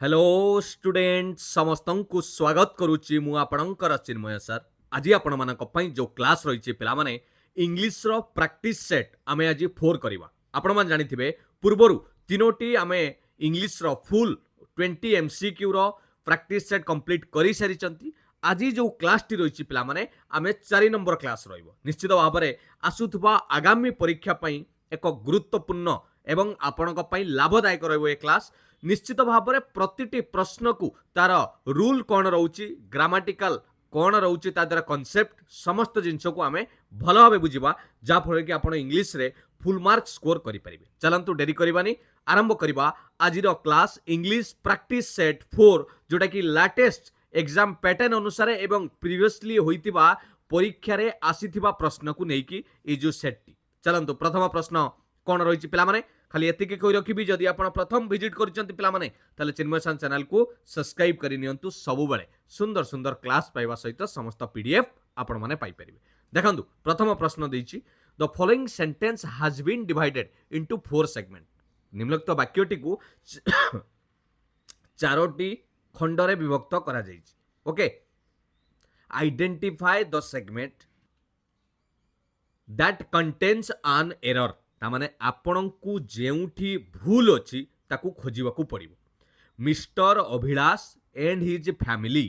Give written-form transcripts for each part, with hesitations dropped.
Hello student समस्तंकु स्वागत करुच्ची मु आपणकर चिन्मय सर। आज आपण मानक पई जो क्लास रहिछि पिला माने इंग्लिश रो प्रैक्टिस सेट आमे आज 4 करबा। आपण मान जानिथिबे पूर्वरु तीनोटी आमे इंग्लिश रो फुल 20 एमसीक्यू रो प्रैक्टिस सेट कंप्लीट करि सारिचंती। आज जो क्लास टी रहिछि पिला माने आमे 4 नंबर क्लास रहिबो। निश्चित भाबरे आसुथबा आगामी परीक्षा पई एक गुरुत्वपूर्ण एवं आपणक पई लाभदायक रहइबो ए क्लास। निश्चित भाव प्रतिटी प्रश्न को तार रूल कौन रोचे ग्रामाटिकल कौन रोचे तार कॉन्सेप्ट समस्त जिनस को आम भल भाव बुझा जहाँफल कि आप इंग्लीश रे फुल मार्क स्कोर करेंगे। चलतु डेरी करवानी आरंभ करवा आज क्लास इंग्लिश प्रैक्टिस सेट 4 जोटा कि लेटेस्ट एग्जाम पैटर्न अनुसार एवं प्रीवियसली होइतिबा परीक्षा रे आसीथिबा प्रश्न को लेकिन ये जो सेट चलतु प्रथम प्रश्न कौन रही पिला माने खाली एतिके कहि रखिबी जदि आपण प्रथम विजिट करिसंती पिला माने ताले चिन्मय सान चैनल को सब्सक्राइब करि नियंतु। सबु बेले सुंदर सुंदर क्लास पाइबा सहित समस्त पीडीएफ आपण माने पाई परिबे। देखंतु प्रथम प्रश्न देइछि the following sentence has been divided into 4 segment. निम्नलिखित वाक्यटी को चारोटी खंडरे विभक्त करा जाइछि। Okay, identify the segment that contains an error. तामाने आपणंकु जेउठी भूल अछि ताकू खोजिबाकू पड़िबो। Mister Abhilash and his family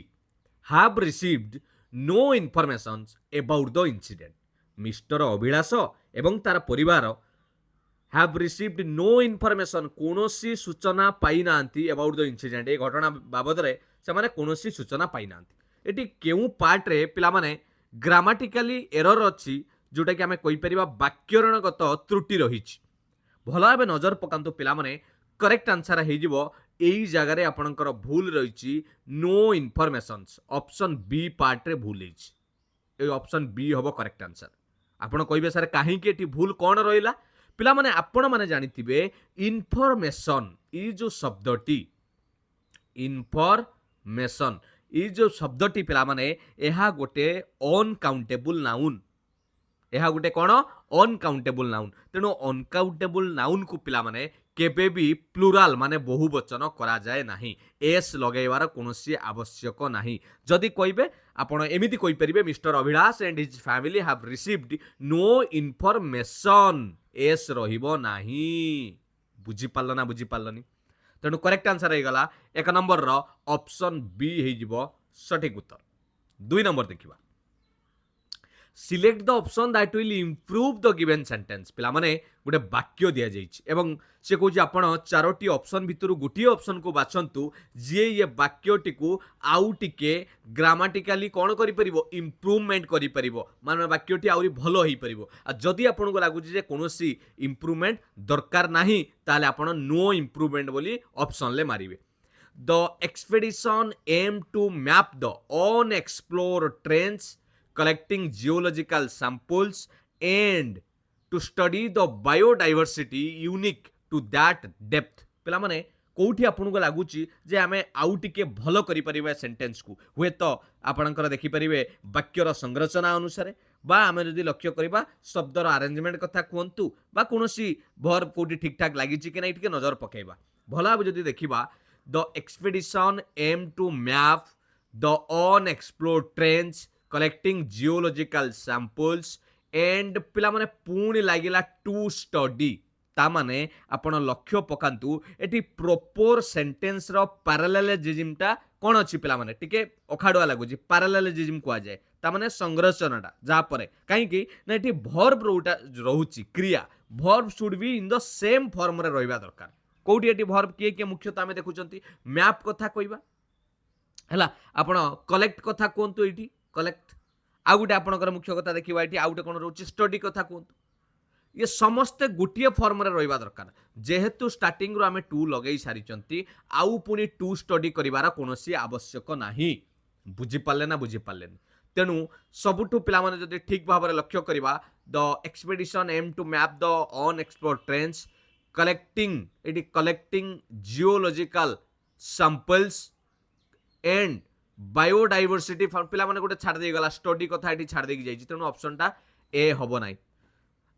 have received no information about the incident. Mister Abhilash एवं तार परिवार हैव रिसीव्ड नो इनफॉरमेशन कोनोसी सूचना पाई नांती अबाउट द इंसिडेंट। ए घटना बाबद रे से माने कोनोसी सूचना पाई नांती। एटी केउ पार्ट रे पिला माने ग्रामाटिकली एरर अछि जोटा कि आमे कहि परिबा वाक्यरणगत त्रुटि रहिछि। भल भाबे नजर पकांतु पिला माने करेक्ट आंसर हे जिवो एई जगह रे आपणकर भूल रहिछि नो इनफॉरमेशंस। ऑप्शन बी पार्ट रे भूल हिछि। ए ऑप्शन बी होबो करेक्ट आंसर। आपण कहिबे सर काहे कि एटी भूल कोन रहिला पिला माने आपण माने जानिथिबे इनफॉरमेशन ई जो शब्दटी इनफॉरमेशन ई जो शब्दटी पिला माने एहा गोटे अनकाउंटेबल नाउन। यह गोटे कौन अनकाउंटेबल नाउन। तेणु अनकाउंटेबल नाउन को पिला माने केबे भी प्लुराल माने बहुवचन करा जाए नाही। एस लगेबार कोनोसी आवश्यक नाही। जदि कहिबे आपण एमिति कहि परिबे Mister Abhilash and his family have received no information. एस रहिबो नाही। बुझी पारलो ना बुझी पारलोनी। तेणु करेक्ट आंसर हे गला एक नंबर रो ऑप्शन बी हे जिवो सठिक उत्तर। 2 नंबर देखिबा select the option that will improve the given sentence. पिला माने गोटे वाक्य दिया जाइछि एवं से कहूछि आपण चारोटी ऑप्शन भितर गोटे ऑप्शन को बाछंतु जे ये वाक्यटी को आउ टिके ग्रामाटिकली कोन करि परिबो इम्प्रूवमेंट करि परिबो माने वाक्यटी आउरी भलो होई परिबो। आ जदि आपण को लागुछि जे कोनोसी इम्प्रूवमेंट दरकार नाही ताले आपण नो इम्प्रूवमेंट बोली ऑप्शन ले मारिबे। The expedition aim to map the unexplored trenches collecting geological samples and to study the biodiversity unique to that depth। पिला माने कोठी आपन को लागुची जे आमे आउ टिके भलो करि परिबे सेंटेंस को हुए तो आपनकर देखि परिबे वाक्यर संरचना अनुसार बा आमे जदि लक्ष्य करिबा शब्दर अरेंजमेंट कथा कोंतु बा कोनोसी वर्ब कोठी ठीक ठाक लागिची कि नै टिके नजर पकेबा। भला जदि देखिबा the expedition aim to map the unexplored trends collecting geological samples and पिला माने पुणी लागिला टू स्टडी। ता माने आपण लक्ष्य पकांतु एटी प्रॉपर सेंटेंस रो पैरेललिज्म टा कोन अछि पिला माने टिके अखाडुआ लागुची पैरेललिज्म को आ जाए ता माने संरचनाटा जा परे काहे कि ना एटी वर्ब रोटा रहउची क्रिया verb should be in the same form रे रहइबा दरकार। कोठी एटी वर्ब के मुख्यतः आमे देखुचंती मैप कथा कहिबा हला आपण कलेक्ट कथा कोंतु एटी कलेक्ट आउ गोटे आपणकर मुख्य कथा देखिबा एटी आउ गोटे कोन रहउची स्टडी कथा कोंतु ये समस्ते गोटे फॉर्म रे रहिबा दरकार। जेहेतु स्टार्टिंग रो आमे टू लगेई सारिचंती आउ पुनी टू स्टडी करिवार कोनोसी आवश्यक नाही। बुझी पाले ना बुझी पाले। तेणु सबुठु पिला माने जदि ठीक भाव लक्ष्य करिबा the expedition aim to map the unexplored trends collecting geological samples and biodiversity पिला माने गोटे छाड़ दे गला स्टडी कथा एटी छाड़ दे जाई तेणु ऑप्शन टा ए हबो नाही।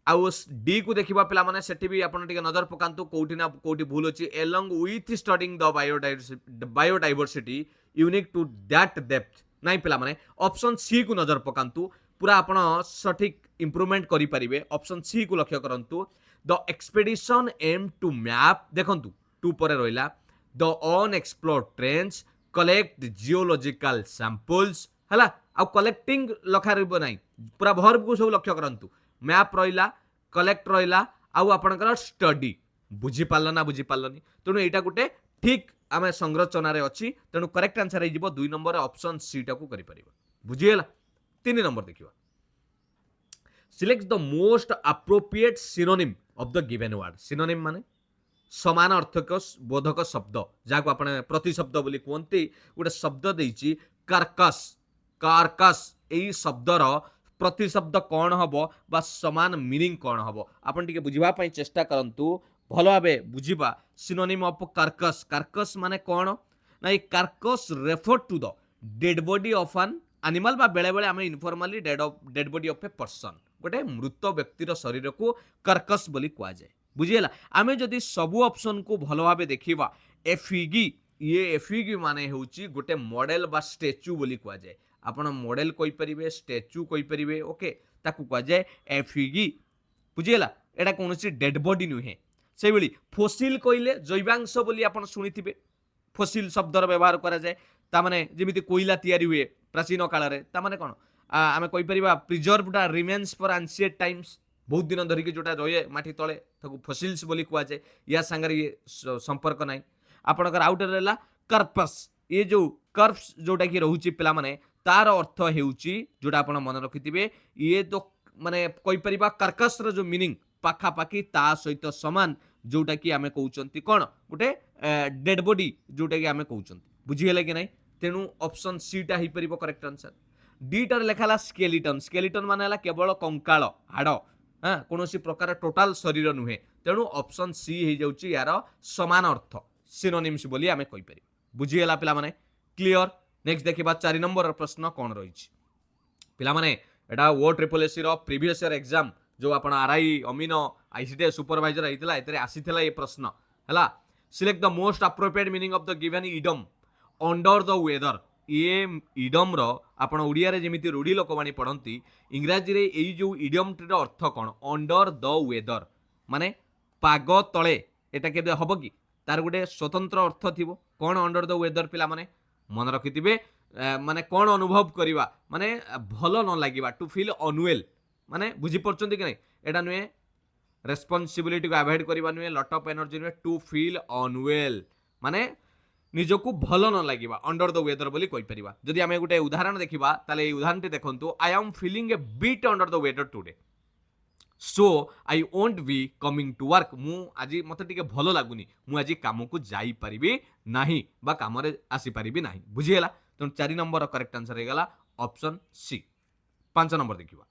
आउ डी को देखिबा पिला माने सेठी भी आपण टिके नजर पकांतु कोठी ना कोठी भूल अछि along with studying the biodiversity unique to that depth नाही पिला माने ऑप्शन सी को नजर पकांतु पूरा आपण सठिक इंप्रूवमेंट करि परिबे ऑप्शन सी को लक्ष्य करंतु the expedition aim to map देखंतु टू परे रोइला the unexplored trench collect geological samples हला आ कलेक्टिंग लखा रहबो नाही पूरा भर्ब को सब लक्ष्य करंतु मैप रहिला कलेक्ट रहिला आउ आपणकर स्टडी बुझी पारल ना बुझी पारलनी तेणु एटा गोटे ठीक आम संरचना रे अच्छी तेणु करेक्ट आंसर हो 2 नंबर ऑप्शन सी टा को करि परिबा बुझीला 3 नंबर देखिबा select the most appropriate synonym of the given word synonym माने समान अर्थक बोधक शब्द जाको आपण प्रतिशब्द बोली कहते गोटे शब्द देइची कार्कस कार्कस एई शब्दर प्रतिशब्द कौन हम बा समान मीनिंग कौन हम आपन टिके बुझिबा पई चेष्टा करंतु भलो भाबे बुझिबा सिनोनिम ऑफ कार्कस कार्कस माने कौन ना ये carcass refer to the dead body of an animal बा बेले बेले हम informally dead body of a person गोटे मृत व्यक्तिर शरीर को कार्कस बोली कहा जाए बुझीला आमे जदि सबु ऑप्शन को भलो भाबे देखिबा एफिगी ये एफिगी माने होची गोटे मॉडल बा स्टैच्यू बोली कहा जाए आपण मॉडल कोई परिबे स्टैच्यू कोई परिबे ओके ताकू कहा जाए एफिगी बुझीला एटा कोनोसी डेड बॉडी नुहे से बेली फोसिल कइले जैवांश बोली आपण सुनिथिबे फोसिल शब्दर व्यवहार करा जाए ता माने जेमिति कोइला तयारी हुए प्राचीन काल रे ता माने कोन आमे कोइ परिबा preserved remains for ancient times बहुत दिन धरिकी जोटा रहे माटी तले ताकू फोसिल्स बोली कहा जाए या संगे ये संपर्क नाही आपणकर आउट रहला कर्पस ये जो कर्प्स जोटा कि रहउची पिला माने तार अर्थ हेउची जोटा आपण मन रखिथिबे ये तो माने कोइ परिबा कार्कस रो जो मीनिंग पाखा पाखी ता सहित समान जोटा कि आमे कहउचंती कोन गोटे डेड बॉडी जोटा कि आमे कहउचंती बुझी गेले कि नाही तेनु ऑप्शन सी टा ही परिबो करेक्ट आंसर डी टर लेखाला स्केलेटन स्केलेटन माने हला केवल कंकाळ हाड़ हाँ कौन प्रकार टोटाल शरीर नुहे तेणु ऑप्शन सी हो जाउची यार समान अर्थ सिनोनिम्स बोली आमे कहि परिबा बुझीगला पिला माने क्लियर नेक्स्ट देखिबा 4 नंबर प्रश्न कोन रहिछि पिला माने एटा ओ ट्रिपल एसी रो प्रीवियस ईयर एग्जाम जो आपण आरआई अमीनो आईसीटी सुपरवाइजर आइतला एतरे आसीथला ये प्रश्न हला select the most appropriate meaning of the given idiom under the weather ये इडम रो आपण ओडिया रे जेमिति रूढ़ी लोकवाणी पढ़ंती इंग्राजी रे एई जो इडम टर अर्थ कोन अंडर द वेदर माने पाग तळे एटा केबे हबो कि तार गोटे स्वतंत्र अर्थ थिबो कोन अंडर द वेदर पिला माने मन रखिथिबे माने कोन अनुभव करिवा माने भलो न लागिबा टू फील अनवेल माने बुझी परचंती कि नै एटा नुए रेस्पोंसिबिलिटी को अवॉइड करिवा नुए लॉट ऑफ एनर्जी नुए टू फील अनवेल माने निजको भल न लगे अंडर द वेदर बोली कहि परिबा जदि आमे गोटे उदाहरण देखिबा ताले ए उदाहरणटी देखंतु I am feeling a bit under the weather today so I won't be coming to work मु आज मते टिके भलो लागुनी मु आज काम को जाई परिबी नाही बा काम रे आसी परिबी नाही बुझी गेला तो 4 नंबर करेक्ट आंसर हे गला ऑप्शन सी 5 नंबर देखिबा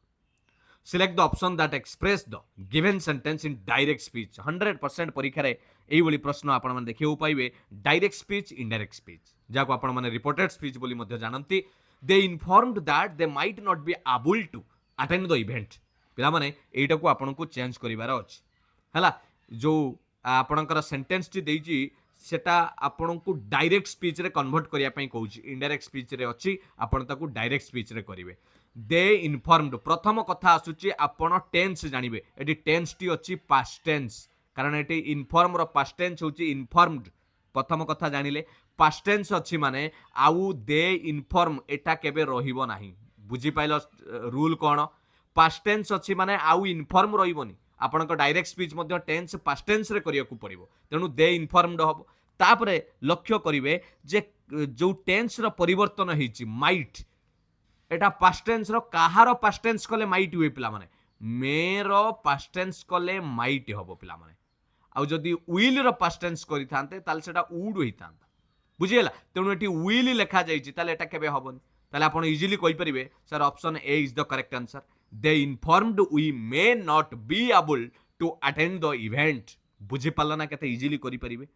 select the option that express the given sentence in direct speech 100% परीक्षा रे एई बोली प्रश्न आपण माने देखियो पाइबे डायरेक्ट स्पीच इनडायरेक्ट स्पीच जाको आपण माने रिपोर्टेड स्पीच बोली मध्ये जानंती they informed that they might not be able to attend the event पिला माने एटा को आपण को चेंज करिवार अछि हला जो आपणकर सेंटेंस टी देइची सेटा आपण को डायरेक्ट स्पीच रे कन्वर्ट करिया पई कहूची इनडायरेक्ट स्पीच रे अछि आपण ताको डायरेक्ट स्पीच रे करिवे दे इन्फॉर्मड प्रथम कथा आसुची आपण टेंस जानिबे एटी टेंस टी अछि पास्ट टेंस कारण एटी इन्फॉर्म रो पास्ट टेंस होची इन्फॉर्मड प्रथम कथा जानिले पास्ट टेंस अछि माने आउ दे इन्फॉर्म एटा केबे रहिबो नाही बुझी पाइलो रूल कोन पास्ट टेंस अछि माने आउ इन्फॉर्म रहिबोनी आपणक डायरेक्ट स्पीच मध्ये टेंस पास्ट टेंस रे करिया को पड़िबो तेनु दे इन्फॉर्मड हबो तापरे लक्ष्य करिवे जे जो टेंस रो परिवर्तन हेची माइट एटा पास्ट टेंस रो काहारो पास्ट टेंस कले माइट हुए पिला माने मेरो पास्ट टेंस कले माइट हबो पिला माने आ जदि विल रो पास्ट टेंस करि थांते ताल सेटा वुड होई थांता बुझियला तेनु एटी विल लेखा जाईची ताले एटा केबे हबोनी ताले आपण इजीली कहि परिबे sir option A is the correct answer they informed we may not be able to attend the event बुझी पाला ना केते इजीली करि परिबे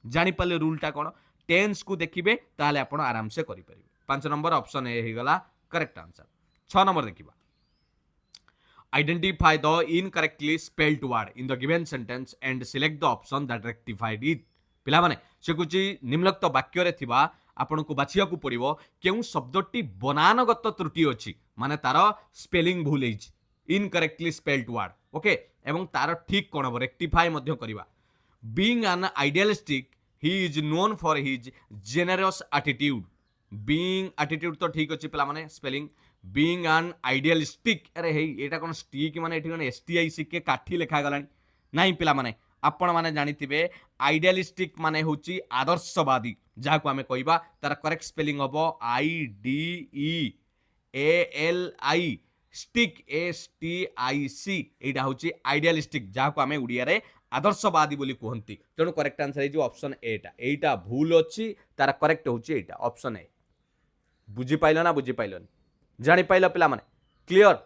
जानि पाले रूलटा कोन टेंस को देखिबे ताले आपण आराम से करि परिबे 5 नंबर ऑप्शन ए हे गला करेक्ट आंसर 6 नंबर देखिबा Identify the incorrectly spelled word in the given sentence and select the option that rectified it. पिला माने से कुछ निम्नलिखित वाक्य रे थिबा आपन को बाछिया को पड़िबो केउ शब्दटी बनानगत त्रुटि अछि माने तार स्पेलिंग भूल हेछि इनकरेक्टली स्पेल्ड वर्ड ओके एवं तार ठीक कोन रेक्टिफाई मध्य करिवा being an idealistic he is known for his generous attitude being attitude तो ठीक अछि पिला माने स्पेलिंग बीइंग एन आइडियलिस्टिक अरे हे एटा कोन स्टिक माने एठी कोन एसटीआईसी के काठी लिखा गलानी नाही पिला माने आपण माने जानिथिबे आइडियलिस्टिक माने होची आदर्शवादी जाहाको आमे कहबा तार करेक्ट स्पेलिंग हबो I D E A L I stick S T I C एटा होची आइडियलिस्टिक जाहाको आमे उड़िया रे आदर्शवादी बोली कहंती तेणु करेक्ट आंसर है जो ऑप्शन एटा भूल अछि तार करेक्ट होची एटा ऑप्शन ए बुझी पाइलो ना बुझी पाइलोनी जानी पाइलो पिला माने क्लियर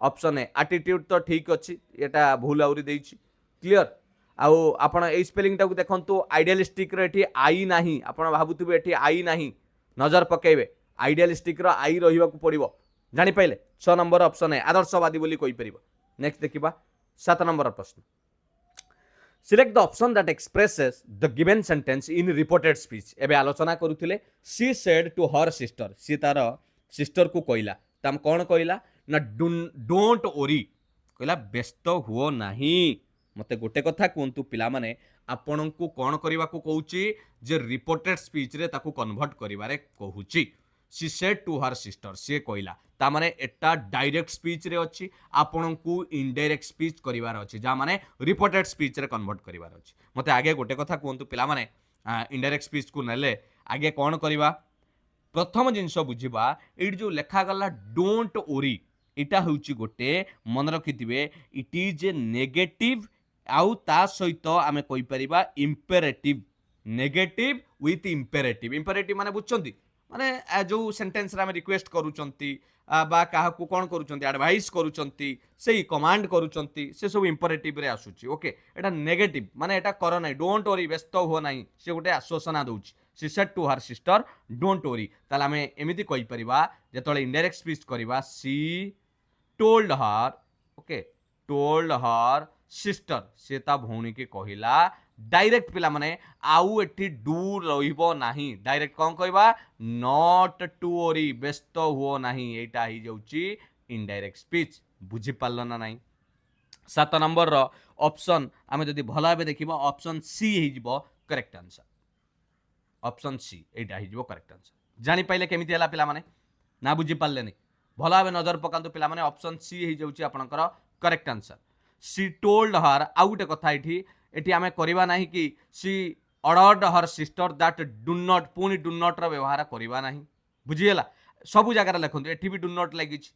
ऑप्शन ए एटीट्यूड तो ठीक अछि एटा भूल आउरी देइछि क्लियर आउ आपण ए स्पेलिंग टाकू देखंतु आइडियलिस्टिक रे एठी आई नाही आपण भाबुथिबे एठी आई नाही नजर पकेइबे आइडियलिस्टिक रो आई रहिबा को पड़िबो जानि पाइले 6 नंबर ऑप्शन है आदर्शवादी बोली कहि परिबो नेक्स्ट देखिबा 7 नंबर प्रश्न select the option that expresses the given sentence in reported speech एबे आलोचना करूथिले she said to her sister she तार सिस्टर को कहला तम कोन कहला ना डोंट ओरी कहला व्यस्त हुओ नाही मते गोटे कथा कहतु पिला माने आपण को कौन करने को कहूची जे रिपोर्टेड स्पीच रे ताकू कन्वर्ट करिवारे कहूची she said to her sister she कहला ता माने एटा डायरेक्ट स्पीच रे अछि आपण को इनडायरेक्ट स्पीच करिवार अछि जा माने रिपोर्टेड स्पीच रे कन्वर्ट करिवार अछि मते आगे गोटे कथा कहतु पिला माने इनडायरेक्ट स्पीच को नेले आगे कौन करिवा प्रथम जिनस बुझिबा एडी जो लेखा गला डोंट ओरी इटा होउची गोटे मन रखिथिबे इट इज ए नेगेटिव आउ ता सहित आमे कहि परिबा imperative negative with imperative imperative माने बुझचंती माने जो सेंटेंस रे आमे रिक्वेस्ट करूचंती बा काहा को कोन करूचंती एडवाइस करूचंती सेही कमांड करूचंती से सब इंपेरेटिव रे आसुची ओके एटा नेगेटिव माने एटा कर नै डोंट वरी व्यस्त हो नै से गोटे आश्वासना दउची she said to her sister don't worry ताले आमे एमिति कहि परिबा जेतले इनडायरेक्ट स्पीच करिबा she told her okay told her sister से ता भौणी के कहिला डायरेक्ट पिला माने आउ एठी डू रहिबो नाही डायरेक्ट कोन कहबा नॉट टू वरी व्यस्त हुओ नाही एटा ही जाउची इनडायरेक्ट स्पीच बुझी पारलो ना नाही 7 नंबर रो ऑप्शन आमे जदी भला बे देखिबा ऑप्शन सी ही जिवो करेक्ट आंसर ऑप्शन सी एटा ही जिवो करेक्ट आंसर जानि पाइले केमिति हला पिला माने ना बुझी पारले नै भला बे नजर पकांतु पिला माने ऑप्शन सी ही जाउची आपनकर correct answer she told her आउ गोटे कथा एठी आमे करिबा नाही कि she ordered her sister that do not पुनी डू नॉट रो व्यवहार करिबा नाही बुझियला सब जगह लिखंतु एठी भी डू नॉट लागिछि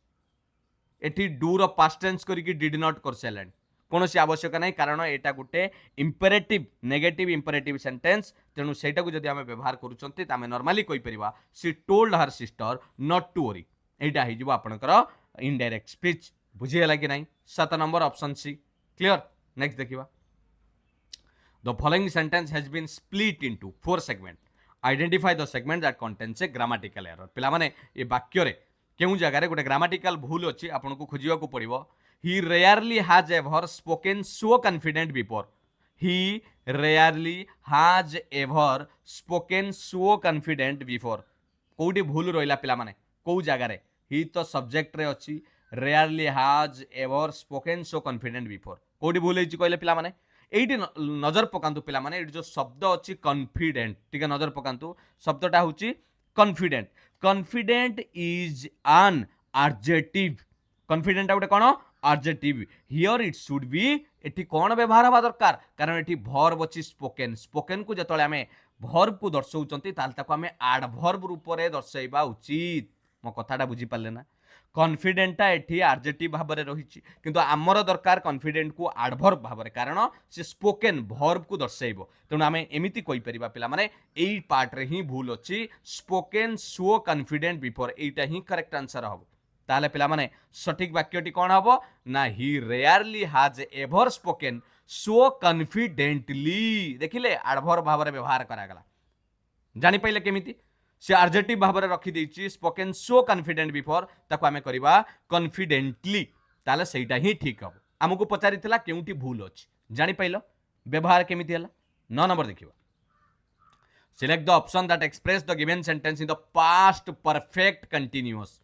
एठी डू रो पास्ट टेंस करी कि डिड नॉट कर सेलेंट कोनोसी आवश्यक नाही कारण एटा गोटे इंपेरेटिव नेगेटिव इंपेरेटिव सेंटेंस तेनु सेटा को जदी आमे व्यवहार करूचंती तामे नॉर्मली कहि परिबा she told her sister not to worry एटा हि जिवो आपनकर इनडायरेक्ट स्पीच बुझियला कि नाही 7 number option C clear next देखिबा the following sentence has been split into 4 segment identify the segment that contains a grammatical error पिला माने ए वाक्य रे केउ जगह रे गोटे ग्रामेटिकल भूल अछि आपन को खोजिवा को पड़िबो he rarely has ever spoken so confident before he rarely has ever spoken so confident before कोउडी भूल रोइला पिला माने को जगह रे ही तो सब्जेक्ट रे अछि rarely has ever spoken so confident before कोडी भूल हेछि कहले पिला माने एइटी नजर पकांतु पिला माने एइटी जो शब्द अछि कॉन्फिडेंट ठीक है नजर पकांतु शब्दटा होछि confident confident is an adjective confident आउटे कोन adjective here it should be एठी कोन व्यवहार हवा दरकार कारण एठी वर्ब अछि स्पोकन स्पोकन को जतले हमें वर्ब को दर्शाउचंती ताल ताको हमें एडवर्ब रूप रे दर्शाइबा उचित मो कथाटा बुझी पाले ना कॉन्फिडेंटा एठी एडजेक्टिव भाव में रही किंतु आमर दरकार कॉन्फिडेंट को एडवर्ब भाव में कारण से स्पोकन वर्ब को दर्शाइबो तेणु आमे एमिति कहि परिबा पिला माने एई पार्ट रे ही भूल अछि स्पोकन सो कॉन्फिडेंट बिफोर एटा ही करेक्ट आंसर हबो ताले पिला माने सठिक वाक्यटी कोन हबो ना he rarely has ever spoken so confidently देखिले एडवर्ब भाव में व्यवहार करा गला जानि पाइले केमिति से एडजेक्टिव भाव में रखी देछि स्पोकन सो कॉन्फिडेंट बिफोर ताको आमे करिबा कॉन्फिडेंटली ताले सेटा ही ठीक हम आमको पचारि केउटी भूल अच्छी जानी पाइल व्यवहार केमिति हला 9 नंबर देखिबा select the option that express the given sentence in the past perfect continuous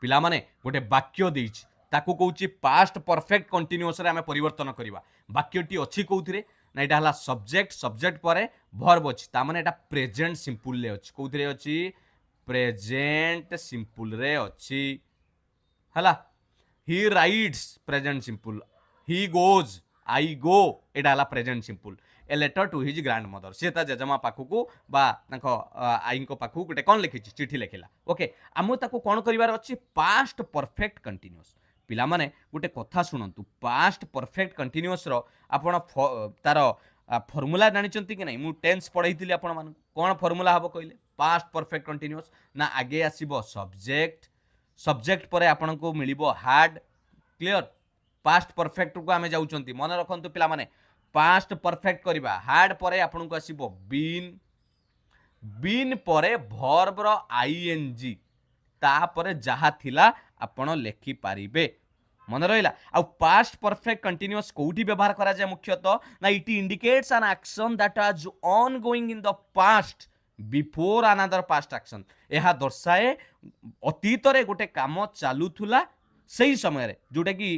पिला माने गोटे वाक्य देइछि ताकू कहूछि पास्ट परफेक्ट कंटीन्यूअस रे हमें परिवर्तन करबा वाक्यटी अछि कोउथिरे ना एटा हला सब्जेक्ट सब्जेक्ट परे वर्ब अछि ता माने एटा प्रेजेंट सिंपल रे अछि कोउथिरे अछि प्रेजेंट सिंपल रे अछि हला he writes present simple he goes I go एटा हला present simple a letter to his grandmother सी जेजमा पाखकू बा आई पाखकू गोटे कौन लिखी चिठी लिखिला ओके आम ताको कौन करिवार अछि पास्ट परफेक्ट कंटीन्यूअस पिला माने गोटे कथा शुणु पास्ट परफेक्ट कंटीन्यूअस रो आपण तार फॉर्मूला जानिचंती कि नहीं मु टेंस पढ़ाई आपण मान कौन फॉर्मूला हबो कहले पास्ट परफेक्ट कंटीन्यूअस ना आगे आसीबो सब्जेक्ट सब्जेक्ट परे आपण को मिलिबो हैड क्लियर पास्ट परफेक्ट को आमे जाउचंती मन रखंतु पिला माने पास्ट परफेक्ट करिबा हैड परे आपण को आसीबो बीन बीन परे वर्ब रो आईएनजी ता परे जहा थिला आपण लेखि पारिबे मन रहिला आ पास्ट परफेक्ट कंटीन्यूअस कोठी व्यवहार करा जाय मुख्यतः ना it indicates N action that was on going in the past before another past action यह दर्शाए अतीत रे गोटे काम चालुथुला सही समय रे जोटा कि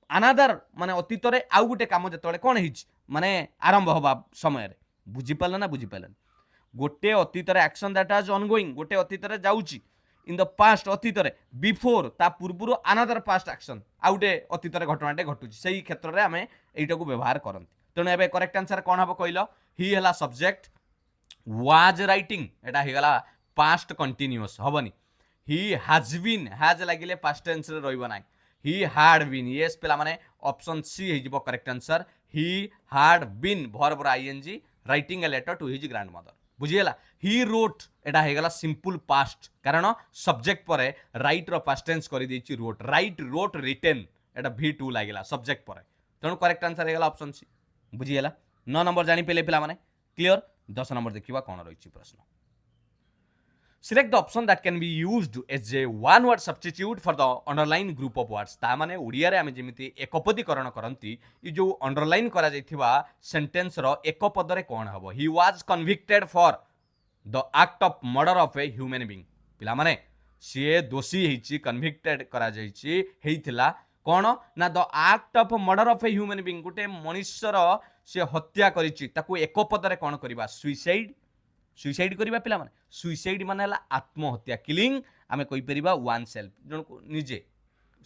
अनदर माने अतीत रे आउ गोटे काम जतले कोन हिच माने आरंभ होबा समय रे बुझी पाला ना बुझी पालन गोटे अतीत रे action that was on going गोटे अतीत रे जाउची इन द पास्ट अतीत रे बिफोर ता पूर्वरु अनदर पास्ट एक्शन आउटे अतीत रे घटनाटे घटुची सही क्षेत्र रे हमें एटा को व्यवहार करंती तेणु एबे करेक्ट आंसर कोन हबो कहिलो ही हला सब्जेक्ट वाज राइटिंग एटा हे गला पास्ट कंटीन्यूअस हबनी ही हैज बीन हैज लागिले पास्ट टेंस रे रहइबो नाही ही हैड बीन यस पिला माने ऑप्शन सी हे जिवो correct answer he had been verb ING writing a letter to his grandmother बुझिएला ही रोट एटा हे गला सिंपल पास्ट कारण सब्जेक्ट परे राइट रो पास्ट टेंस करि देछि रोट राइट रोट रिटन एटा v2 लागिला सब्जेक्ट परे तेणु करेक्ट आंसर हे गला ऑप्शन सी बुझिएला 9 नंबर जानि पेले पिला माने क्लियर 10 नंबर देखिबा कोन रहिछि प्रश्न select the option that can be used as a one word substitute for the underline group of words ता माने ओडिया रे हमें जेमिति एकपदीकरण करंती ई जो अंडरलाइन करा जायथिबा सेंटेंस रो एकपद रे कोन हबो he was convicted for the act of murder of a human being पिला माने सी दोषी हेछि कन्विक्टेड करा जायछि हेइथिला कोन ना the act of murder of a human being गोटे मनुष्यर से हत्या करिछि ताकू एकपद रे कोन करबा सुइसाइड सुइसाइड करिबा पिला माने सुइसाइड माने हला आत्महत्या किलिंग आमे कहि परिबा वन सेल्फ जण को निजे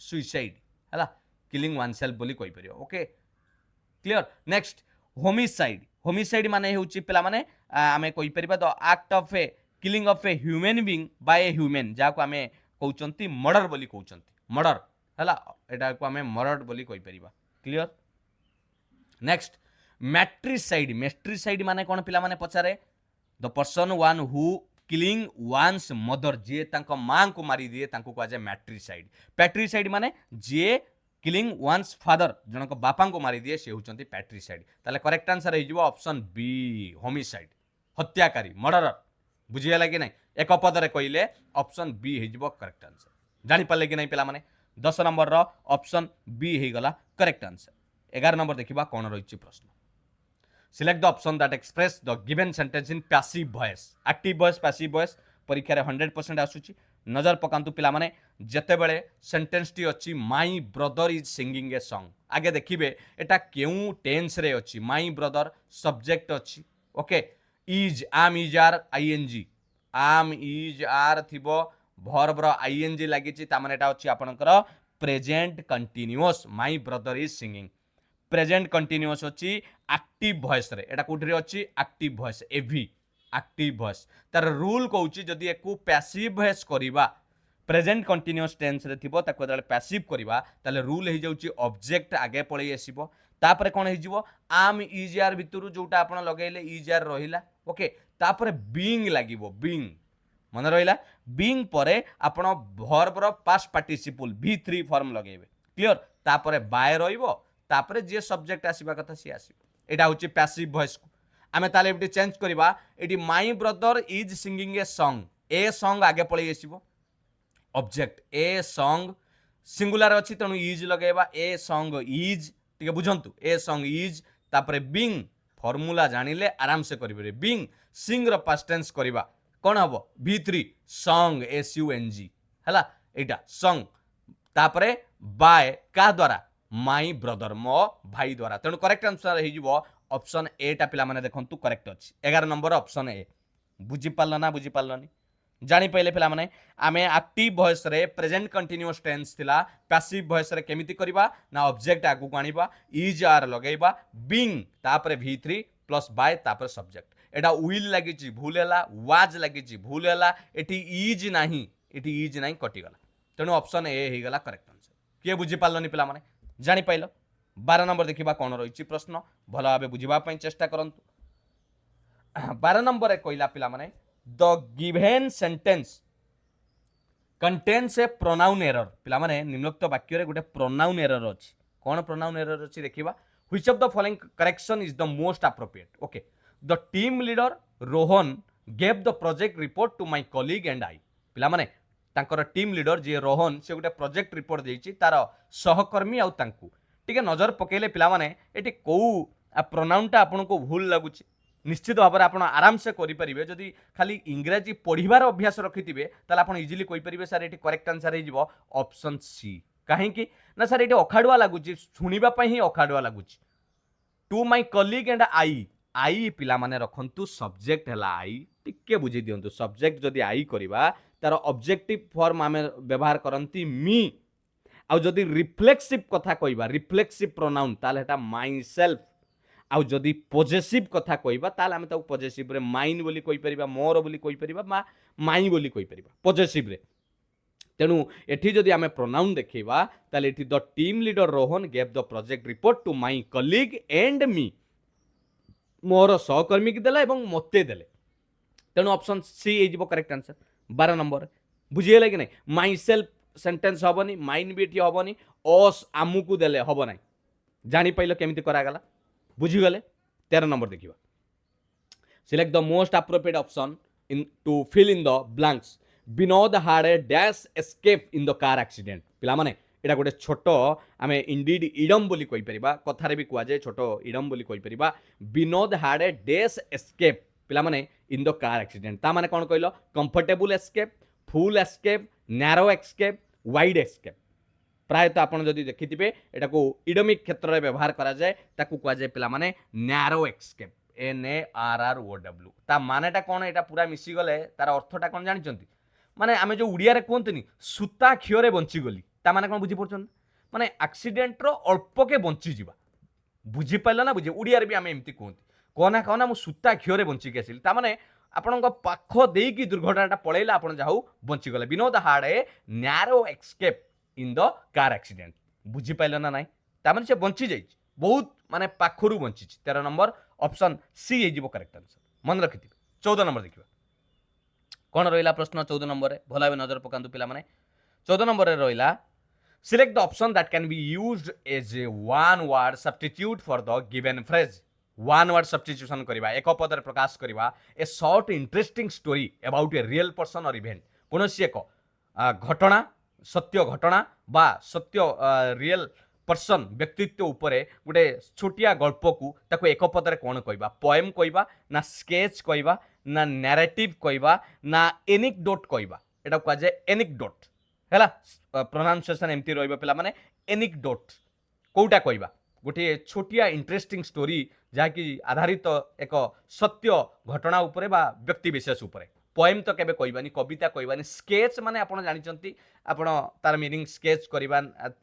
सुइसाइड हला किलिंग वन सेल्फ बोली कहि परिबा okay clear next homicide homicide माने होछि पिला माने आमे कहि परिबा the act of a killing of a human being by a human जाको आमे कहउचंती मर्डर बोली कहउचंती मर्डर हला एटा को आमे मर्डर बोली कहि परिबा क्लियर नेक्स्ट मैट्रिसाइड माने कोन पिला माने पचारे the person one who killing one's mother जे तांको मां को मारी दिए तांको को आजे मैट्रिसाइड पैट्रिसाइड माने जे किलिंग वन्स फादर जनक बापा को मारी दिए से होचंती पैट्रिसाइड ताले करेक्ट आंसर हे जिवो ऑप्शन बी होमिसाइड हत्याकारी मर्डरर बुझियला कि नहीं एक पद रे कहिले ऑप्शन बी हे जिवो करेक्ट आंसर जानि पाले कि नहीं पिला माने 10 नंबर रो ऑप्शन बी हे गला करेक्ट आंसर 11 नंबर देखिबा कोन रहिछि प्रश्न select the option that express the given sentence in passive voice active voice passive voice परीक्षा रे 100% आसुची नजर पकांतु पिला माने जते बेले सेंटेंस टी अछि my brother is singing a song आगे देखिबे एटा केउ टेंस रे अछि माय ब्रदर सब्जेक्ट अछि okay is am is are ING am is are थिबो वर्ब रो आईएनजी लागिची ता माने एटा अछि आपनकर present continuous my brother is singing present continuous अछि एक्टिव वॉइस रे एटा कोठरी अछि एक्टिव वॉइस एवी एक्टिव वॉइस तार रूल कहउची जदी एकु पैसिव वॉइस करिबा प्रेजेंट कंटीन्यूअस टेंस रे थिबो ताको जले पैसिव करिबा ताले रूल हे जाउची ऑब्जेक्ट आगे पळै आसीबो तापरे कोन हे जिवो आम इज आर भितरु जोटा आपण लगेले इज आर रहिला ओके तापरे बीइंग लागिबो बीइंग मन रहिला बीइंग परे आपण वर्ब रो पास्ट पार्टिसिपल v3 फॉर्म लगेबे क्लियर तापरे बाय रहिबो तापरे जे सब्जेक्ट आसीबा कथा सी आसीबो एटा होची पैसिव वॉइस को आमे ताले एटी चेंज करिबा eighty my brother is singing a song आगे पळै आसीबो ऑब्जेक्ट ए सॉन्ग सिंगुलर अच्छी तेणु इज लगेगा ए सॉन्ग इज टिके बुझंतु ए सॉन्ग इज तापरे बिंग फॉर्मूला जानिले आराम से करिवे बिंग सिंग रो पास्ट टेंस करबा कोन हबो v3 सॉन्ग sung हला एटा सॉन्ग तापरे बाय का द्वारा माई ब्रदर मो भाई द्वारा तेणु करेक्ट आंसर हे जिवो ऑप्शन ए टा पिला माने देखंतु करेक्ट अछि 11 नंबर ऑप्शन ए बुझी पारल ना बुझी पारलनी जानी पहले पिला माने आमे एक्टिव वॉइस रे प्रेजेंट कंटीन्यूअस टेंस थिला पैसिव वॉइस रे केमिति करबा ना ऑब्जेक्ट आगु आनिबा इज आर लगेबा बिंग तापरे v3 प्लस बाय तापरे सब्जेक्ट एटा विल लागिची भूल हैला वाज लागिची भूल हैला एटी इज नाही कटि गला तेणु ऑप्शन ए हे गला करेक्ट आंसर किए बुझी पारलनी पिला माने जानी पाइलो 12 नंबर देखिबा कोन रहिची प्रश्न भलो भाबे बुझिबा पई चेष्टा करंतु 12 नंबर रे कइला पिला माने the given sentence contains A pronoun error पिला माने निम्नोक्त वाक्य रे गुटे प्रोनाउन एरर अछि कोन प्रोनाउन एरर अछि देखिबा which of the following correction is the most appropriate okay the team leader Rohan gave the project report to my colleague and I पिला माने तांकर टीम लीडर जे रोहन से गुटे प्रोजेक्ट रिपोर्ट देछि तार सहकर्मी आउ तांकू टिके नजर पकेले पिला माने एटी को प्रोनाउन टा आपन को भूल लागुछि निश्चित भाव में आप आराम से करेंगे जदि खाली इंग्राजी पढ़ार अभ्यास रखिथे ताल आप इजिली कहींपर सर ये करेक्ट आंसर हो ऑप्शन सी कहीं ना सर ये अखाड़ुआ लगुच शुणापी ही अखाड़ुआ लगुच to my colleague and I पिला माने रखंतु सब्जेक्ट है आई टिके बुझी दिंतु सब्जेक्ट जदि आई करवा तार ऑब्जेक्टिव फॉर्म आम व्यवहार करती मी आउ जदि रिफ्लेक्सिव कथा कहवा रिफ्लेक्सिव प्रोनाउन ताल हेटा माई सेल्फ आउ जदि पॉजिटिव कथा कहवा ताल आम ताऊ पॉजिटिव रे माइन बोली कहि परिबा मोर बोली कहि परिबा मा माई बोली कहि परिबा पॉजिटिव रे तेणु एठी जदि आम प्रोनाउन देखा ताल एठी the team leader Rohan gave the project report to my colleague and me मोर सहकर्मी की देला एवं मते देले तेणु ऑप्शन सी हो करेक्ट आंसर 12 नंबर बुझीगला कि नहीं माई सेल्फ सेंटेंस हेनी माइन भी ये हेनी अस आमको देले हम ना जानी पाइल केमिति करागला बुझीगले 13 नंबर देखिबा select the most appropriate option in to fill in the blanks Vinod had a dash escape in the car accident पिला माने एटा गोटे छोट आमे इंडीड इडम बोली कहि परिबा कथारे भी कुआ जाय छोट इडम बोली कहि परिबा Vinod had a dash escape पिला माने इन द कार एक्सीडेंट ता माने कोन कहलो comfortable escape full escape narrow escape wide escape प्रायतः आपन जदि देखिथिबे एटा को इडमिक क्षेत्र रे व्यवहार करा जाय ताकू कुआ जाय पिला माने नैरो एस्केप NARROW ता मानेटा कोन एटा पूरा मिसी गले तार अर्थटा कोन जानिचंती माने आमे जो उड़िया रे कोंतनी सुता खियोरे बंची गली ता माने कोन बुझी पड़छन माने एक्सीडेंट रो अल्प के बंची जीवा बुझी पाइला ना बुझी उड़िया रे भी आमे एमती कोंती कोना मु सुता खियोरे बंची के आसिल ता माने आपणको पाख देकी दुर्घटनाटा पळैला आपण जाऊ बंची गले Vinod had a narrow escape in the car accident बुझी पाइल ना नाई ताମାନେ से बंची जाई बहुत माने पाखरु बंची 13 नंबर ऑप्शन सी हे जीवो करेक्ट आंसर मन रखिथि 14 नंबर देखिबा कोन रहिला प्रश्न 14 नंबर रे भला बे नजर पकांतु पिला माने 14 नंबर रे रहिला select the option that can be used as a one word substitute for the given phrase one word substitution करबा एक पद रे प्रकाश करबा a short interesting story about a real person or event कोनोसी एक घटना सत्य घटना बा सत्य रियल पर्सन व्यक्तित्व उपरे गोटे छोटिया गल्प को ताको एक पद रे कोन कहबा पोएम कहबा ना स्केच कहबा ना नैरेटिव कहबा ना एनिक्डोट कहबा एटा कह जाय एनिक्डोट हैला प्रोनाउंसिएशन एमती रहइबा पिला माने एनिक्डोट कोउटा कहबा गोटे छोटिया इंटरेस्टिंग स्टोरी जहाँकि आधारित एक सत्य घटना उपरे बा व्यक्ति विशेष उपरे पोएम तो केबे कहबानी कविता कहबानी स्केच माने आपण जानिचंती आपण तार मीनिंग स्केच करबा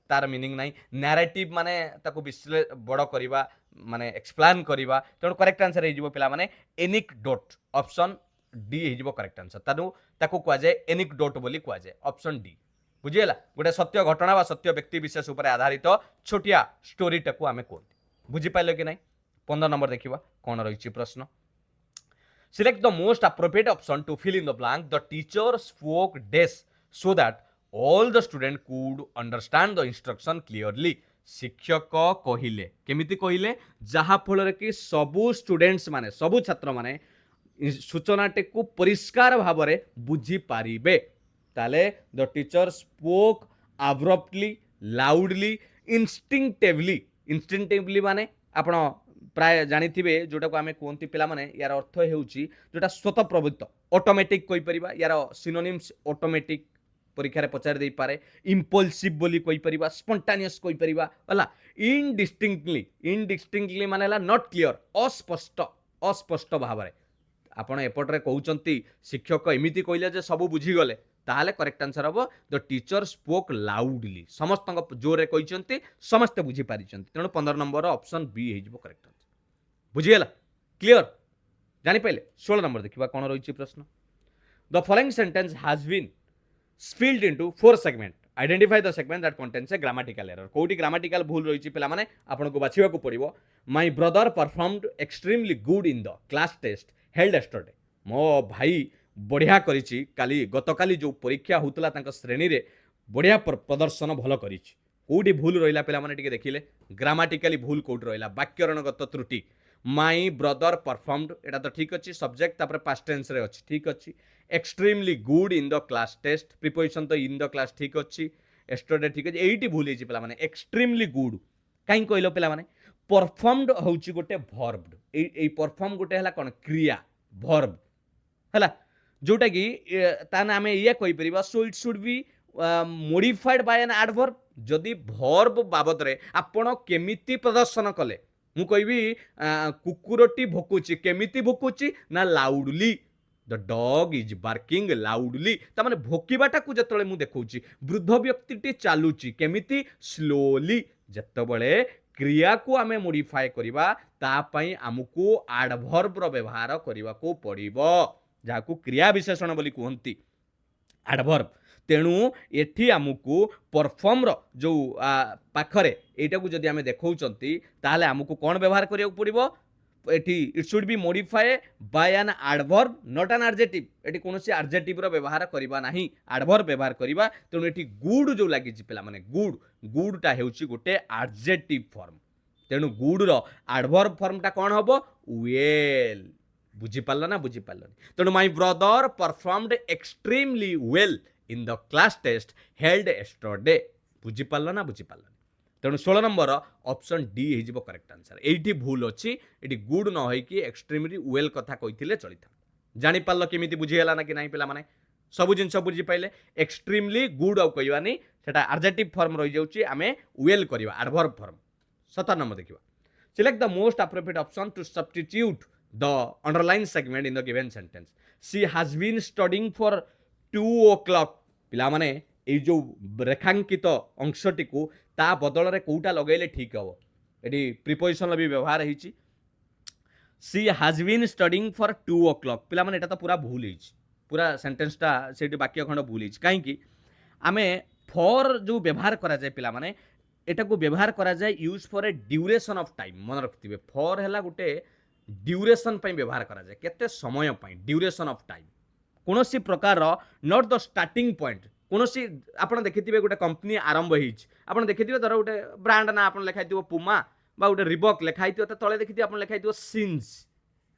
तार मीनिंग नाही नैरेटिव माने ताको विश्ले बड़ करबा माने एक्सप्लेन करबा तेणु करेक्ट आंसर हे जिवो पिला माने एनिक्डोट ऑप्शन डी हे जिवो करेक्ट आंसर तानु ताको कुआ जाय एनिक्डोट बोली कुआ जाय ऑप्शन डी बुझिएला गोटे सत्य घटना बा सत्य व्यक्ति विशेष उपरे आधारित छोटिया स्टोरी टाको आमे कोन बुझी पाइलो कि नाही 15 नंबर देखिबा कोन रहिछि प्रश्न Select the most appropriate option to fill in the blank. The teacher spoke dash so that all the students could understand the instruction clearly. शिक्षक कहिले केमिति कहिले जहा फल कि सबु स्टूडेंट्स माने सबु छात्र माने सूचनाटे को परिष्कार भाव में बुझी पारिबे ताले the teacher spoke abruptly, loudly, instinctively माने आपण प्राय जानिथिबे जोटा को आमे कोंती पिला माने यार अर्थ हेउची जोटा स्वतः प्रवृत्त ऑटोमेटिक कोइ परिबा यार सिनोनिम्स ऑटोमेटिक परीक्षा रे पचार दे पारे इम्पल्सिव बोली कोइ परिबा स्पॉन्टेनियस कोइ परिबा हला इनडिस्टिंक्टली माने हला नॉट क्लियर अस्पष्ट भाव आपण एपटरे कहउचंती शिक्षक एमिति कहले जे सब बुझी गले ताहले करेक्ट आंसर हबो द टीचर स्पोक लाउडली समस्त जोरे कहचंती समस्त बुझी पारिचंती तेणु 15 नंबर ऑप्शन बी हेजिबो करेक्ट आंसर बुझी गेला क्लियर जानि पाइले 16 नंबर देखिबा कोन रहिछि प्रश्न the following sentence has been spilled into 4 segment identify the segment that contains a grammatical error कोठी grammatical भूल रहिछि पिला माने आपन को बाछिबा को पड़िबो my brother performed extremely good in the class test held yesterday मो भाई बढ़िया करिछि काली गतकाली जो परीक्षा होतला तांका श्रेणी रे बढ़िया प्रदर्शन भलो करिछि कोठी भूल रहिला पिला माने टिके देखिले ग्रामाटिकली भूल कोठी रहिला वाक्यरणगत त्रुटि माई ब्रदर परफॉर्मड एटा तो ठीक अच्छी सब्जेक्ट तापर पास्ट टेंस रे अच्छी ठीक अच्छी extremely good in the class test preposition तो इन द क्लास ठीक अच्छी एस्टरडे ठीक अच्छी एइटी भूल हेछि पिला माने एक्सट्रीमली गुड काई कहलो पिला माने परफॉर्मड होउछि गोटे वर्ब ए परफॉर्म गोटे हला कोन क्रिया वर्ब हला जोटा कि ताना आमे या कहि परिबा so it should be modified by an adverb जदि वर्ब बाबद रे आपण केमिति प्रदर्शन कले मु कहबी कुकुरटी भोकुची केमिति भोकुची ना loudly the dog is barking loudly ता माने भोकिबाटा को जतले मु देखौची वृद्ध व्यक्तिटी चालुची केमिति स्लोली जतबळे क्रिया को आमे मॉडिफाई करिबा ता पई हमकु एडवर्ब रो व्यवहार करिबा को पड़िबो जाकू क्रिया विशेषण बोली कहंती एडवर्ब तेणु एठी आमको परफॉर्म रो जो पाखरे एटा को जदि आमे देखौचंती ताले आमको कोन व्यवहार करिया पड़िबो एठी it should be modify by an adverb not an adjective एठी कोनोसी एडजेक्टिव रो व्यवहार करिबा नाही एडवर्ब व्यवहार करिबा तेणु एठी गुड जो लागि छि पिला माने गुड टा हेउची गोटे एडजेक्टिव फॉर्म तेणु गुड रो एडवर्ब फॉर्म टा कोन हबो वेल बुझी पारला ना बुझी पारला तेणु my brother performed extremely well in the class test held yesterday बुझी पारला ना बुझी पारला तेणु 16 नंबर ऑप्शन डी हेजिबो करेक्ट आंसर एठी भूल अछि एठी गुड न होई कि एक्सट्रीमली वेल कथा कहिथिले चलिथा जानि पारलो केमिति बुझी गेला ना कि नाही पिला माने सब जिंस बुझी पाइले एक्सट्रीमली गुड आ कहिवानी सेटा एडजेक्टिव फॉर्म रहि जाउची आमे वेल करिवा एडवर्ब फॉर्म 17 नंबर देखिबा select the most appropriate option to substitute the underline segment in the given sentence she has been studying for 2 o'clock पिला माने ए जो रेखांकित अंशटी को ता बदल रे कोउटा लगैले ठीक हबो एडी प्रिपोजिशन भी व्यवहार हेछि she has been studying for 2 o'clock पिला माने एटा तो पूरा भूल हेछि पूरा सेंटेंस टा सेठी वाक्य खंड भूल हेछि काहे कि आमे फॉर जो व्यवहार करा जाय पिला माने एटा को व्यवहार करा जाय use for a duration of time मन रखथिबे फॉर हैला गुटे ड्यूरेशन पई व्यवहार करा जाय केते समय पई ड्यूरेशन ऑफ टाइम कोनोसी प्रकार नॉट द स्टार्टिंग पॉइंट कोनोसी आपण देखिथिबे गोटे कंपनी आरंभ हेछि आपण देखिथिबे धर गोटे ब्रांड ना आपण लेखाइथिबो पुमा बा गोटे रिबॉक लेखाइथिबो त तळे देखिथिबे आपण लेखाइथिबो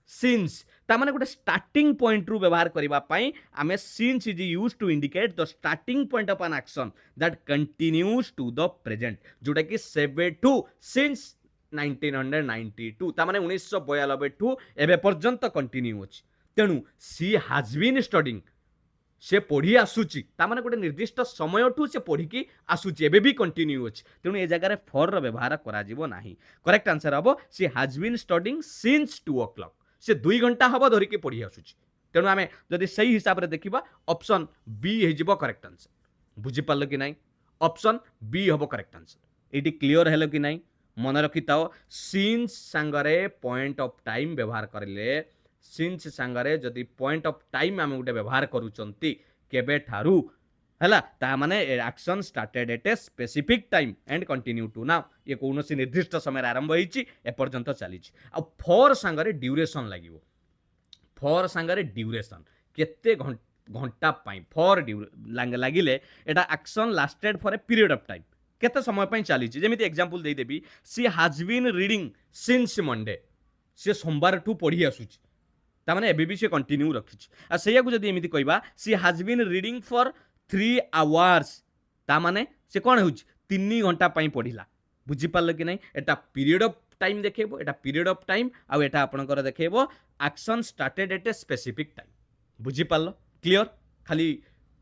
सिंस ता माने गोटे स्टार्टिंग पॉइंट रु व्यवहार करिबा पई आमे since is used to indicate the starting point of an action that continues to the present जोटा कि सेवे टू सिंस 1992 ता माने 1992 टू एबे पर्यंत कंटिन्यू अछि तेणु सी हैज बीन स्टडीइंग से पढ़ी आसुची ता माने गोटे निर्दिष्ट समय ठू से पढ़ी की आसुची एबे भी कंटिन्यू अछि तेणु ए जगह रे फॉर रो व्यवहार करा जिवो नाही करेक्ट आंसर हबो she has been studying since 2 o'clock से 2 घंटा हबो धरि के पढ़ी आसुची तेणु आमे जदि सही हिसाब रे देखिबा ऑप्शन बी हे जिवो करेक्ट आंसर बुझी पालो कि नाही ऑप्शन बी हबो correct answer eighty clear hello कि नाही मन रखिताओ सिंस संगरे पॉइंट ऑफ टाइम व्यवहार करले सिंस संगरे जदि पॉइंट ऑफ टाइम आमे उटे व्यवहार करूचंती केबे ठारू हला ता माने action started at a specific time and continue to now ये कोनोसी निर्दिष्ट समय आरंभ होईची ए पर्यंत चलीची आ फॉर संगरे ड्यूरेशन लागिवो फॉर संगरे ड्यूरेशन केते घंटा पाई फॉर लागिले एटा action lasted for a period of time केते समय पाई चलीची जेमिति एग्जांपल देई देबी she has been reading since Monday से सोमवार ठू पढ़ी आसुची तामाने एबी भी से कंटिन्यू रखिछि आ सेया को जदी एमिति कहबा she has been reading for 3 hours ता माने से कौन हो 3 घंटा पढ़ला बुझीपार कि नहीं एटा period of time देखेबो Etah period of time आउ एटा आपनकर देखेबो action started at a specific time बुझीपार क्लियर खाली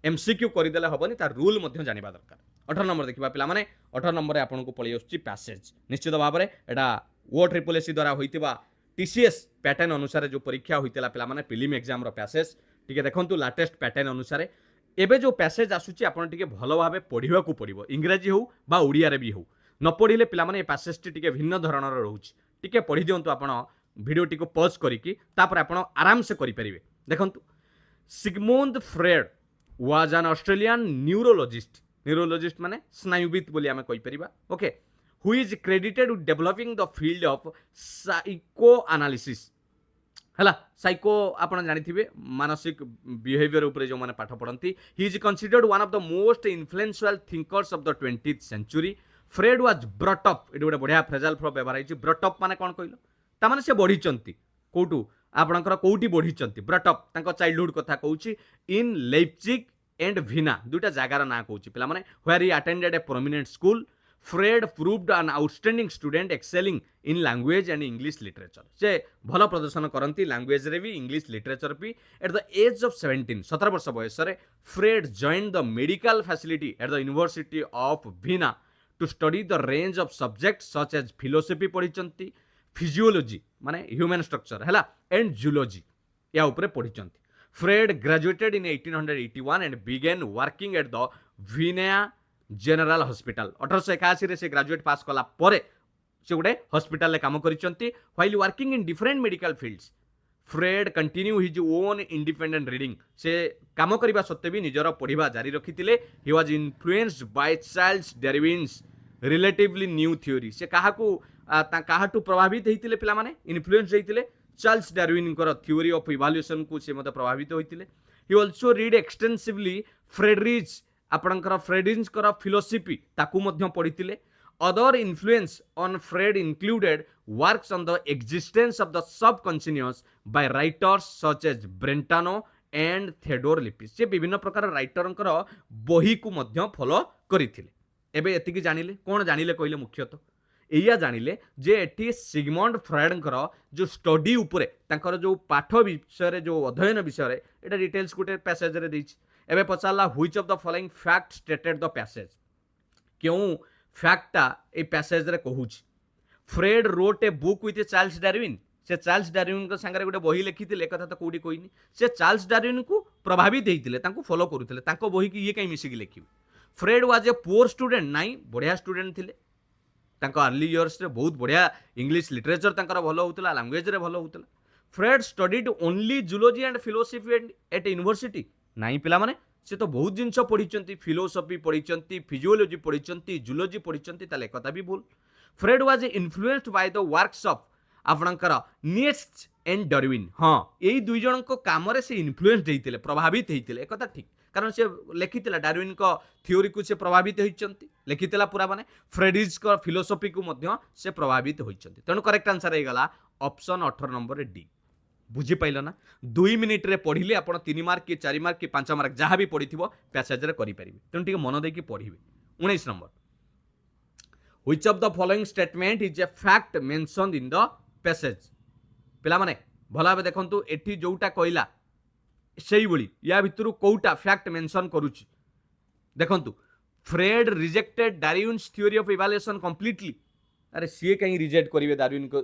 एमसीक्यू करदेले हेनी तार रूल जाना दरकार 18 नंबर देखा पिला माने 18 नंबर आपको पलि आसुची पैसेज निश्चित भाव में एटा ओ ट्रिपल एसी द्वारा होइतिबा टीसीएस पैटर्न अनुसार जो परीक्षा होइतिला पिला माने प्रीलिम एग्जाम रो पैसेज टिके देखंतु लेटेस्ट पैटर्न अनुसार एबे जो पैसेज आसुची आपण टिके भलो भाबे पढिबा को पड़िबो इंग्रजी हो बा ओडिया रे भी हो न पढ़िले पिला माने पैसेज टिके भिन्न धरणर रहउची टिके पढ़ी दियंतु आपण वीडियो टिको पॉज करिकि तापर आपण आराम से करि परिबे देखंतु Sigmund Freud was an Australian neurologist माने स्नायुविद बोली आमे कहि परिबा okay who is credited with developing the field of psychoanalysis हला साइको आपण जानिथिबे मानसिक बिहेवियर ऊपर जो माने पाठ पढंती he is considered one of the most influential thinkers of the 20th century Freud was brought up एटी गोटे बढ़िया फ्रेजाल फ्रॉ व्यवहार है ब्रॉट अप माने कौन कहल ता माने से बढ़ी कौटू आपणकर कौटी बढ़ी ब्रॉट अप तांको चाइल्डहुड कथा कहूची इन लेप्जिग एंड वीना दुटा जगार ना कहूची पिला माने where he attended a prominent school Freud proved an outstanding student excelling in language and English literature से भल प्रदर्शन करती लैंग्वेज रे भी इंग्लिश लिटरेचर भी एट द एज ऑफ 17 वर्ष बयस Freud joined the medical facility at the university of Vienna to study the range of subject such as philosophy पढ़ी फिजियोलॉजी माने ह्यूमन स्ट्रक्चर है एंड जूलॉजी या उपरे पढ़ी Freud graduated in 1881 and began working at the Vienna general hospital 1881 से graduate पास कला परे से गोटे हॉस्पिटल काम करिसंती while working in different medical fields Freud continue his own independent reading से काम करबा सत्ते भी निजर पढ़िबा जारी रखितिले he was influenced by Charles Darwin's relatively new theory से काहाटू प्रभावित होइतिले पिला माने इन्फ्लुएंस होइतिले चार्ल्स डार्विन कर थ्योरी ऑफ इवैल्यूएशन को से मते प्रभावित होइतिले he also read extensively Friedrich आपणकर फ्रेडिन्सकर फिलोसफी ताकू मध्य पढ़ितिले other influence on Freud included works on the existence of the subconscious by writers such as Brentano and Theodor Lipps से विभिन्न प्रकार राइटरंकर बही को मध्य फॉलो करथिले एबे एतिकी जानिले कोन जानिले कहले मुख्यतः एया जानिले जे एटी सिगमंड फ्रेडंकर जो स्टडी उपरे तांकर जो पाठ विषय जो अध्ययन विषय एटा डिटेल्स गोटे पैसेज रे देछि एबे पचारला which of the following fact stated the passage क्यों फैक्टा ए पैसेज रे कहूछि Freud wrote a book with Charles Darwin से चार्ल्स डार्विन को संगे गोटे बही लिखिथिले कथा तो कोडी कोइनी से चार्ल्स डार्विन को प्रभावित हेइतिले तांको फॉलो करूथिले तांको बही की ये काई मिसिकी लिखिबे Freud was a poor student नाइ बढ़िया स्टूडेंट थिले तांको अर्ली इयर्स रे बहुत बढ़िया इंग्लिश लिटरेचर तांकर भलो होतला लैंग्वेज रे भलो होतला Freud studied only zoology and philosophy at university नाइ पिला माने से तो बहुत जिनस पढ़ी फिलोसफी पढ़ी फिजियोलॉजी पढ़ी जूलॉजी पढ़ी ताले कथा भी भूल Freud was influenced by the works of आपणकर नीट्शे एंड डार्विन हाँ यही दुई जन को काम रे से इन्फ्लुएंस्ड होइतिले प्रभावित होइतिले एक कथा ठीक कारण से लिखितिला डार्विन को थ्योरी को से प्रभावित होइचंती लिखितिला पूरा माने फ्रेडिज को फिलोसफी को मध्य से प्रभावित होइचंती तेणु करेक्ट आंसर हे गला ऑप्शन 18 नंबर डी बुझी पाइल ना 2 मिनिट रे पढ़िले आपण 3 मार्क कि 4 मार्क कि 5 मार्क जहाँ भी पढ़िथिबो पैसेज रे करि परिबे तेणु टिके मन देकी पढ़िबे 19 number which of the following statement is a fact mentioned in the passage पिला माने भला बे देखंतु एठी जोटा कहला सेही बोली या भितरु कोउटा फैक्ट मेंशन करूची देखंतु Freud rejected Darwin's theory of evaluation completely अरे सी कहीं रिजेक्ट करेंगे डार्विन को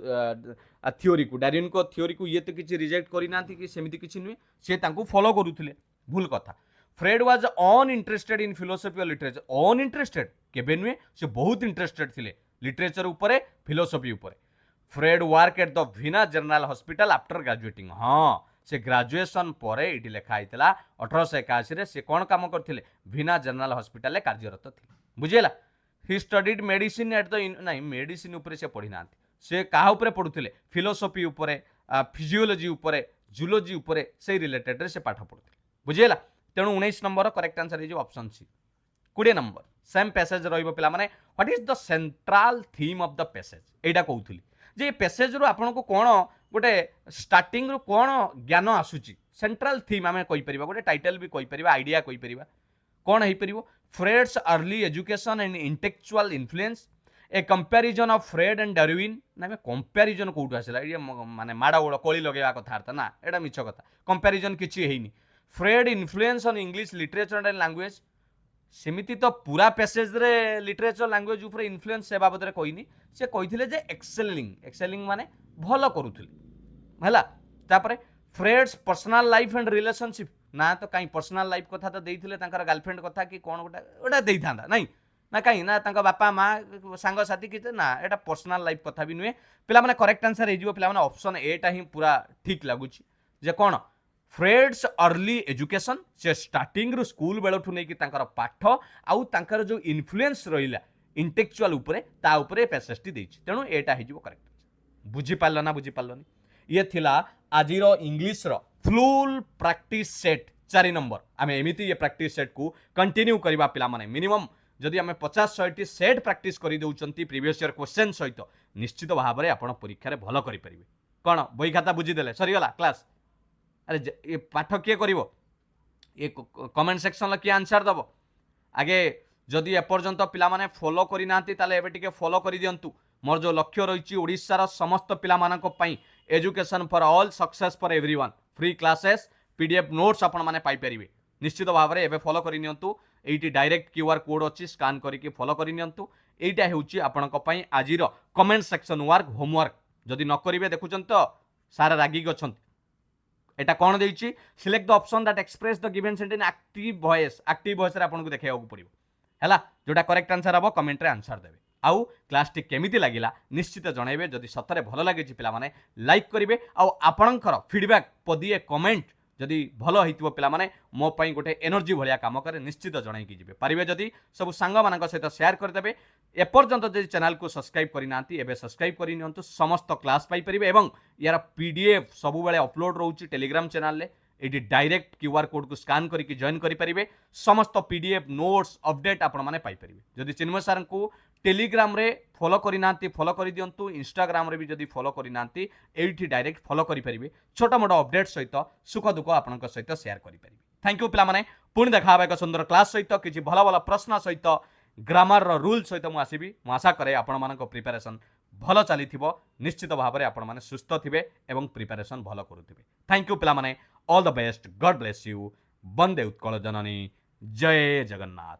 थ्योरी को डार्विन को थ्योरी को ये तो किसी रिजेक्ट करना कि सेमती किसी नुहे सी फॉलो करुले भूल कथा Freud was uninterested in philosophy or literature uninterested केबे नुहे से बहुत इंटरेस्टेड थिले लिटरेचर उपरे फिलोसफी उपरे Freud work at the Vienna general hospital after graduating हाँ से ग्रेजुएशन पर ये लिखाई 1881 से कौन काम करते वीना जनरल हॉस्पिटल कार्यरत थे बुझेगा he studied medicine at the नहीं मेडिसिन उपरे से पढ़ी ना से क्या उपरे पढ़ुले फिलोसफी उपरे फिजियोलॉजी उपरे जूलॉजी उपरे से रिलेटेड से पाठ पढ़ुले बुझेगा तेणु 19 नंबर करेक्ट आंसर हो option C 20 number same passage रहिबो पिला माने what is the central theme of the passage एटा कहूथली जे पैसेज रो आपन को कोन गोटे स्टार्टिंग रो कोन ज्ञान आसुची सेंट्रल थीम आमे कहि परिबा गोटे टाइटल भी कहि परिबा आइडिया कहि परिबा कोन हेई परिबो Freud's early education and intellectual influence a comparison of Freud and Darwin ना कंपैरिजन कोउठु आसिला ये माने माडा गोड़ कोली लगेवा कथा ना एटा मिछ कथा कंपैरिजन किछि हेइनी Freud influence on English literature and language सेमिति तो पूरा पैसेज रे लिटरेचर लैंग्वेज ऊपर इन्फ्लुएंस से बाबद रे कोइनी से कहिथिले जे एक्सेलिंग माने भलो करूथिले हला तापरे friends personal life and relationship ना तो कहीं पर्सनल लाइफ कथा तो देइथिले तांकर गर्लफ्रेंड कथा कि कोन गोटा ओटा देइथांदा नहीं ना कहीं ना तांका बापा माँ सांग साथी कि ना एटा पर्सनल लाइफ कथा भी नुहे पिला माने करेक्ट आंसर हे जिवो पिला माने ऑप्शन ए टा ही पूरा ठीक लागुची जे कोन फ्रेड्स अर्ली एजुकेशन से स्टार्टिंग रु स्कूल बेलठु नै कि तांकर पाठ आउ तांकर जो इन्फ्लुएंस रहिला इंटेलेक्चुअल ऊपरे ता ऊपरे पैसेजटी देछि तेणु एटा हे जिवो करेक्ट बुझी पारलो ना बुझी पारलोनी ये थिला आजिरो इंग्लिश रो फुल प्रैक्टिस सेट 4 नंबर आमे एमिति ये प्रैक्टिस सेट को कंटिन्यू करबा पिला माने मिनिमम जदि आमे 50-100 सेट प्रैक्टिस करि दउचंती प्रीवियस ईयर क्वेश्चन सहित निश्चित भाबरे आपण परीक्षा रे भलो करि परिबे कोन बही खाता बुझी देले सरी गला क्लास अरे ये पाठ किए करिवो ये कमेंट सेक्शन किए आंसर दबो आगे जदि एपर्यंत पिला माने फॉलो करि नांती ताले एबे टिके फॉलो करि दियंतु मोर जो लक्ष्य रहिछि ओडिसा रा समस्त पिला मानक पई education for all success for everyone free classes PDF notes आपण माने पाई परिबे निश्चित भाव में एबे फॉलो करि नियंतु एइटी डायरेक्ट क्यूआर कोड अछि स्कैन करिके फॉलो करि नियंतु एइटा हेउछि आपणक पई आजिर कमेंट सेक्शन वर्क होमवर्क जदि न करिवे देखुछन तो सारा रागी गछन एटा कोन देइछि select the option that express the given sentence active voice रे आपनको देखाइबा पड़िबो हैला जोटा करेक्ट आंसर हबो कमेंट रे आंसर देबे आउ क्लास टी केमिति लागिला निश्चित जणाइबे जदि सतरे भलो लागे छि पिला माने लाइक करिवे आउ आपणकर फीडबैक पदिए कमेंट जदि भलो हितबो पिला माने मो पई गोटे एनर्जी भलिया काम करे निश्चित जणाई कि जिवे पारिबे जदि सब सांग मानक सहित शेयर कर देबे एपर्यंत जदि चैनल को सब्सक्राइब करि नांती एबे सब्सक्राइब करि नियंतु समस्त क्लास पाई परिबे एवं यार पीडीएफ सब बेले अपलोड रहउछि टेलीग्राम चैनल ले एडी डायरेक्ट क्यूआर कोड को स्कैन करके जॉइन करि परिबे समस्त पीडीएफ नोट्स अपडेट आपण माने पाई परिबे जदि चिन्मय सर को टेलीग्राम रे फॉलो करि नांती फॉलो करि दियंतु इंस्टाग्राम रे भी जदि फॉलो करि नांती एठी डायरेक्ट फॉलो करि परिबे छोटा मोटा अपडेट सहित सुख दुख आपनक सहित शेयर करि परिबे थैंक यू पिला माने पुणी देखा एक सुंदर क्लास सहित किछि भलो भलो प्रश्न सहित ग्रामर रो रूल सहित मु आसीबी मु आशा करे आपण मानक प्रिपरेशन भलो चलीथिबो निश्चित भाव में आपण माने सुस्थ थिबे एवं प्रिपरेशन भलो करूथिबे थैंक यू पिला माने all the best God bless you वंदे उत्कल जननी जय जगन्नाथ।